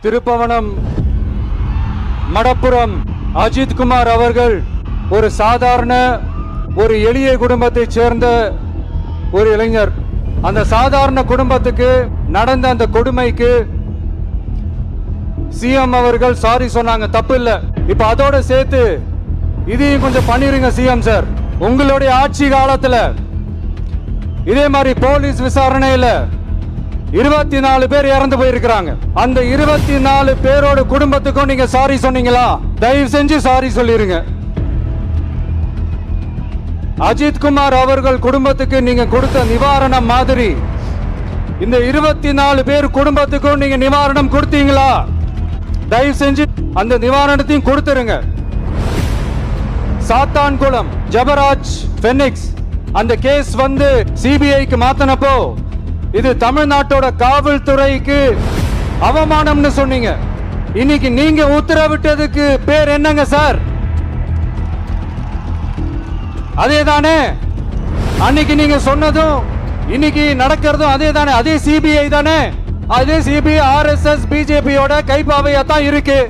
திருப்பவனம் மடப்புரம் அஜித்குமார் அவர்கள் ஒரு சாதாரண ஒரு எளிய குடும்பத்தைச் சேர்ந்த ஒரு இளைஞர். அந்த சாதாரண குடும்பத்துக்கு நடந்த அந்த கொடுமைக்கு சிஎம் அவர்கள் சாரி சொன்னாங்க, தப்பு இல்ல. இப்ப அதோட சேர்த்து இதையும் கொஞ்சம் பண்ணிருங்க சிஎம் சார். உங்களுடைய ஆட்சி காலத்துல இதே மாதிரி போலீஸ் விசாரணையில 24 பேர் இறந்து போயிருக்கிறாங்க. அந்த 24 பேரோட குடும்பத்துக்கும் நீங்க சாரி சொன்னீங்களா? தயவு செஞ்சு சாரி சொல்லிருங்க. அஜித்குமார் அவர்கள் குடும்பத்துக்கு நீங்க கொடுத்த நிவாரணம் மாதிரி இந்த 24 பேர் குடும்பத்துக்கும் நீங்க நிவாரணம் கொடுத்தீங்களா? தயவு செஞ்சு அந்த நிவாரணத்தையும் கொடுத்துருங்க. சாத்தான்குளம் ஜபராஜ் பெனிக்ஸ் அந்த கேஸ் வந்து சிபிஐக்கு மாத்தினப்போ இது தமிழ்நாட்டோட காவல்துறைக்கு அவமானம்னு சொன்னீங்க. இன்னைக்கு நீங்க உத்தரவிட்டதுக்கு பேர் என்னங்க சார்? அதே தானே அன்னைக்கு நீங்க சொன்னதும் இன்னைக்கு நடக்கிறதும் அதே தானே? அதே சிபிஐ தானே? அதே சிபிஐ ஆர்எஸ்எஸ் பிஜேபியோட கைப்பாவையா தான் இருக்கு.